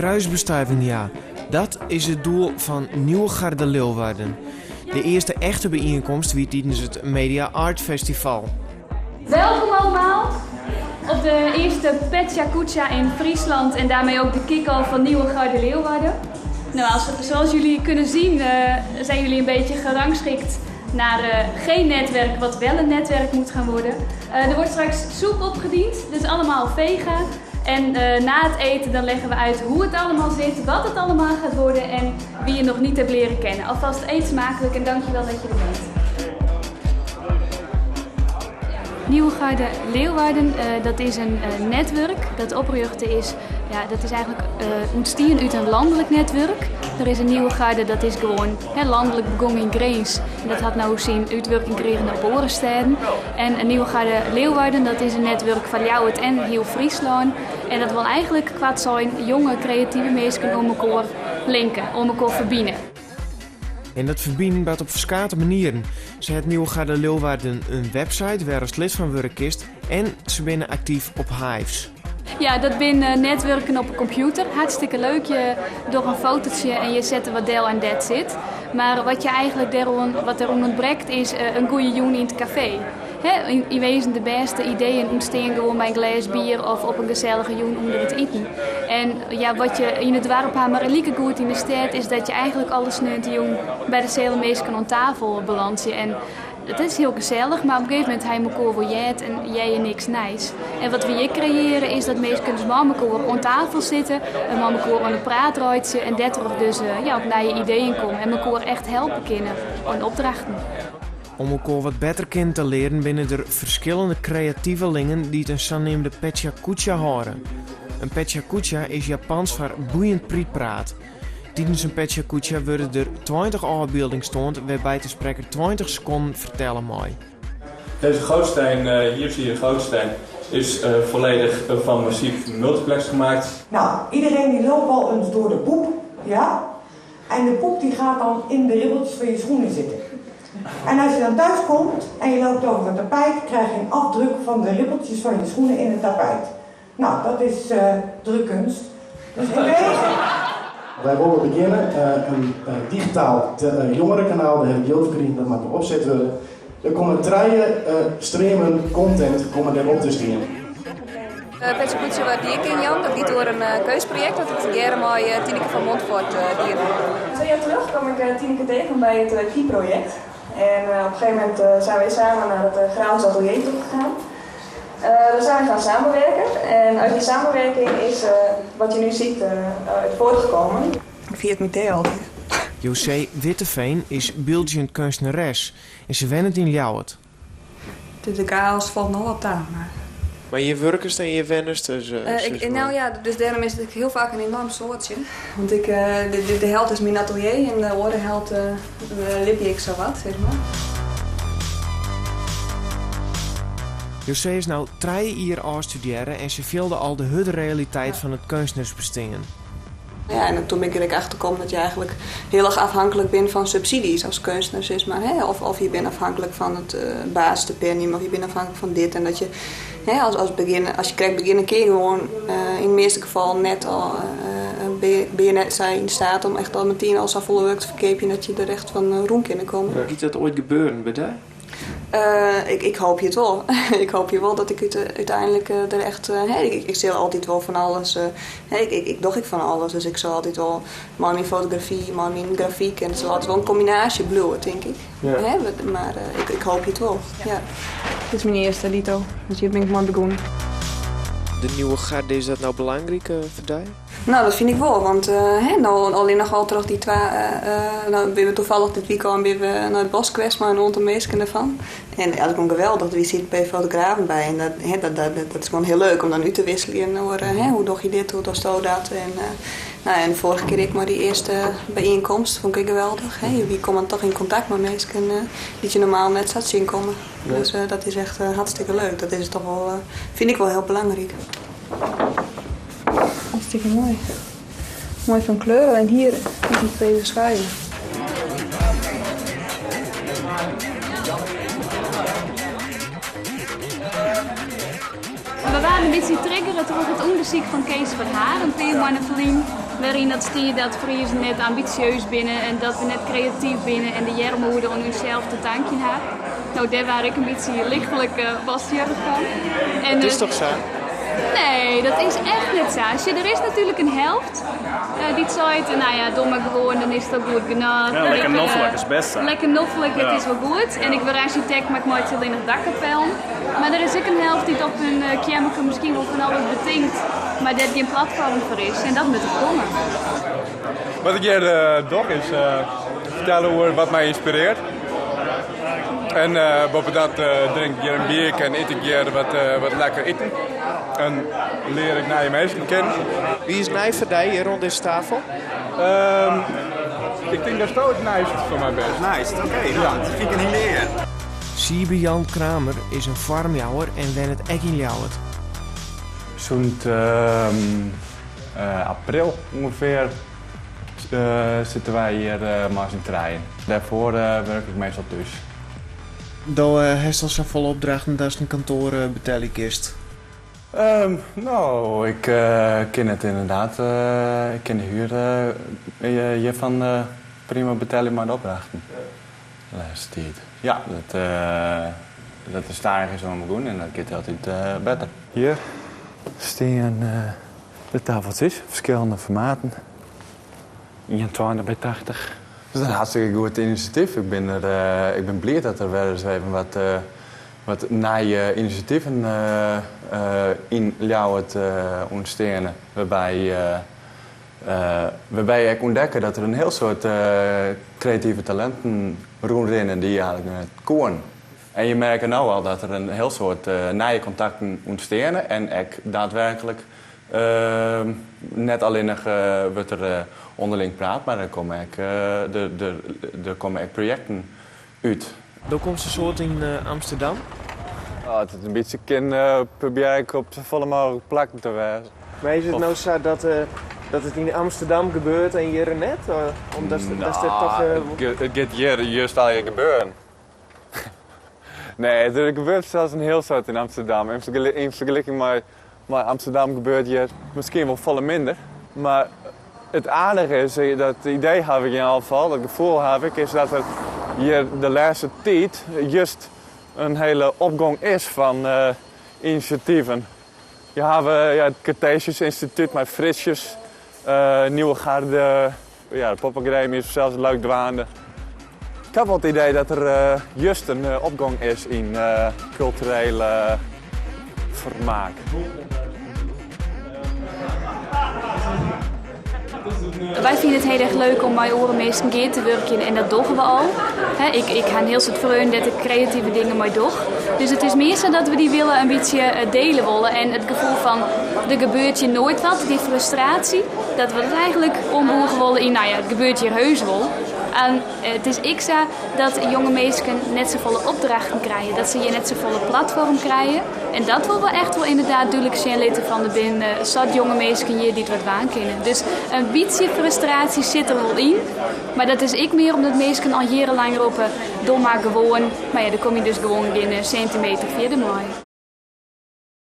kruisbestuiving, ja. Dat is het doel van Nieuwe Garde Leeuwarden. De eerste echte bijeenkomst wie tijdens het Media Art Festival. Welkom allemaal op de eerste Petja Kucha in Friesland en daarmee ook de kick-off van Nieuwe Garde Leeuwarden. Nou, zoals jullie kunnen zien zijn jullie een beetje gerangschikt naar geen netwerk wat wel een netwerk moet gaan worden. Er wordt straks soep opgediend, dus allemaal vega. En na het eten dan leggen we uit hoe het allemaal zit, wat het allemaal gaat worden en wie je nog niet hebt leren kennen. Alvast eet smakelijk en dankjewel dat je er bent. Nieuwe Garde Leeuwarden, dat is een netwerk dat oprichten is. Ja, dat is eigenlijk ontstaan uit een landelijk netwerk. Er is een Nieuwe Garde, dat is gewoon landelijk begonnen in Greens. Dat had nou zien uitwerking gekregen naar Borensteden. En een Nieuwe Garde Leeuwarden, dat is een netwerk van Ljouwert en heel Friesland. En dat wil eigenlijk kwaad zijn jonge creatieve mensen om elkaar linken, om elkaar verbinden. En dat verbinden gaat op verschillende manieren. Ze heeft Nieuwe Garde Leeuwarden een website waar als lid van werk is en ze zijn actief op Hives. Ja, dat zijn netwerken op een computer. Hartstikke leuk. Je door een fotootje en je zet er wat deel en that's it. Maar wat je eigenlijk wat er ontbreekt is een goede joen in het café. In wezen de beste ideeën ontstaan gewoon bij een glas bier of op een gezellige joen onder het eten. En ja, wat je in het dorp maar lieke goed in de stad is dat je eigenlijk alles nu te joen bij dezelfde mensen aan tafel balansen. En het is heel gezellig, maar op een gegeven moment hij elkaar voor jet en jij en niks nice. En wat we hier creëren is dat mensen kunnen met elkaar aan tafel zitten, en met elkaar aan de praat ruiten en dat er dus op nieuwe ideeën komen en elkaar echt helpen kunnen aan opdrachten. Om elkaar wat beter kennen te leren binnen er verschillende creatievelingen die het een zogenaamde Petja Kucha horen. Een Petja Kucha is Japans voor boeiend prietpraat. Tijdens een Petja Kucha worden er 20 afbeeldingen stoond waarbij de spreker 20 seconden vertellen mag. Deze gootsteen, hier zie je een gootsteen, is volledig van massief multiplex gemaakt. Nou, iedereen die loopt al eens door de poep, ja? En de poep die gaat dan in de ribbeltjes van je schoenen zitten. En als je dan thuis komt en je loopt over het tapijt, krijg je een afdruk van de ribbeltjes van je schoenen in het tapijt. Nou, dat is drukkunst. Dus in wezen... Wij willen beginnen een digitaal jongerenkanaal, daar heb ik heel verdiend, dat mag opzet worden. Er komen 3 streamen content erop te staan. Petja Kucha waar die ik in Jan, dat gaat door een keusproject dat ik gerne met Tineke van Montfort dienen. 2 jaar terug kwam ik Tineke tegen bij het KI-project. En op een gegeven moment zijn we samen naar het Graals Atelier toe gegaan. Daar zijn we gaan samenwerken en uit die samenwerking is wat je nu ziet uit voortgekomen. Via het museum altijd. José Witteveen is Belgian kunstenares en ze woont in Ljouwert. De chaos valt nog wat aan. Maar je werkers en je wenners dus? Nou ja, dus daarom is het heel vaak een enorm soortje. Want de held is mijn atelier en de andere held lip ik zo wat, zeg maar. José is nou 3 jaar aan studeren en ze wilde al de huidige realiteit van het kunstenaarsbestaan. Ja, en toen ben ik achtergekomen dat je eigenlijk heel erg afhankelijk bent van subsidies als kunstenaar, zeg maar. Hè? Of je bent afhankelijk van het basisstipendium of je bent afhankelijk van dit. En dat je als je krijgt beginnen kun je gewoon in het meeste geval net al ben je net in staat om echt al meteen als volle werk te verkepen dat je er echt van roem kunnen komen. Gaat dat ooit gebeuren bij daar? Ik hoop je het wel. Ik hoop je wel dat ik uiteindelijk er echt... ik zie altijd wel van alles. Ik doe van alles. Dus ik zal altijd wel... Maar mijn fotografie, maar mijn grafiek. En het is altijd wel een combinatie bloeien, denk ik. Ja. Maar ik hoop je het wel. Ja. Dit is mijn eerste lito. Dus hier ben ik maar begonnen. De Nieuwe Garde, is dat nou belangrijk voor jou? Nou, dat vind ik wel, want nou, alleen nog wel terug die 2... nou, ben we toevallig dit weekend weer naar het bos geweest, maar een aantal mensen ervan. En dat is gewoon geweldig, we zitten bij fotografen bij. En dat is gewoon heel leuk om dan nu te wisselen over hoe doe je dit, hoe doe je dat. En de vorige keer ik maar die eerste bijeenkomst vond ik geweldig. Je komt dan toch in contact met mensen die je normaal net zat zien komen. Ja. Dus dat is echt hartstikke leuk. Dat is toch wel, vind ik wel heel belangrijk. Hartstikke mooi. Mooi van kleuren en hier is die 2 schuiven. We waren een beetje triggeren door het onderzoek van Kees Verhaar, een PR-mannenvlien, waarin dat stier dat Friesen net ambitieus binnen en dat we net creatief binnen en de jermoeder aan hunzelf te danken hebben. Nou, daar waar ik een beetje lichtelijk wasjurk van. En, Het is toch zo? Nee, dat is echt net zo. Er is natuurlijk een helft die zegt, nou ja, doe maar gewoon, dan is het ook goed genoeg. Ja, lekker noffelijk is best. Lekker noffelijk, het is wel goed. En ik ben architect, maar ik maak het alleen nog dakkapel. Maar er is ook een helft die het op hun kjemmeke misschien wel van alles betinkt, maar dat geen platform voor is. En dat moet er komen. Wat ik hier doe is vertellen over wat mij inspireert. En boven dat drink ik hier een bier en eet ik hier wat lekker eten. En leer ik naar je mensen kennen. Wie is Nijverdij hier rond deze tafel? Ik denk dat het het nice voor mij best. Nice, oké. Nou, dat vind ik een idee. Siebe Jan Kramer is een farmjouwer en wen het ek in Ljouwert. Zo'n april ongeveer zitten wij hier maar in trein. Daarvoor werk ik meestal thuis. Doe heeft al zo volle opdrachten dat een kantoor betalen kist. Nou, ik ken het inderdaad. Ik ken de huur hiervan prima betalen maar de opdrachten. Laatste tijd. Ja, dat is daar ergens om doen en dat gaat altijd beter. Hier staan de tafeltjes, verschillende formaten. 21 bij 80. Dat is een hartstikke goed initiatief. Ik ben blij dat er weer eens even wat nieuwe initiatieven in Ljouwert ontstaan. Waarbij ik ontdekken dat er een heel soort creatieve talenten rondrennen die eigenlijk net komen. En je merkt nu al dat er een heel soort nieuwe contacten ontstaan. En ik daadwerkelijk net alleen nog wordt er onderling praat, maar er komen ook projecten uit. Dan komt ze soort in Amsterdam. Het is een beetje probeer ik op zo volle mogelijk plekken te wezen. Maar is het nou zo dat het in Amsterdam gebeurt en hier net? Omdat dat toch... Het gaat hier juist al gebeuren. Nee, er gebeurt zelfs een heel soort in Amsterdam. In vergelijking met Amsterdam gebeurt hier misschien wel volle minder. Maar het aardige is, dat idee heb ik in ieder geval, dat gevoel heb ik, is dat er hier de laatste tijd juist een hele opgang is van initiatieven. Je hebt het Cartesius Instituut met Fritsjes, Nieuwe Garde, de Poppengremium is zelfs Luik Dwaande. Ik heb wel het idee dat er juist een opgang is in culturele vermaak. Wij vinden het heel erg leuk om bij Orenmeester een keer te werken en dat doen we al. Ik ga een heel soort vreugde dat ik creatieve dingen mee doe. Dus het is meer zo dat we die willen een beetje delen willen. En het gevoel van, er gebeurt je nooit wat, die frustratie, dat we het eigenlijk omboegen willen in, nou ja, het gebeurt hier heus wel. En het is ik zo dat jonge mensen net zo volle opdrachten krijgen, dat ze hier net zo volle platform krijgen. En dat wil we echt wel inderdaad duidelijk zijn laten van de binnen, zat jonge mensen hier die het wat waan kunnen. Dus een beetje frustratie zit er wel in, maar dat is ik meer omdat mensen al jarenlang roepen, doe maar gewoon. Maar ja, dan kom je dus gewoon geen centimeter verder mee.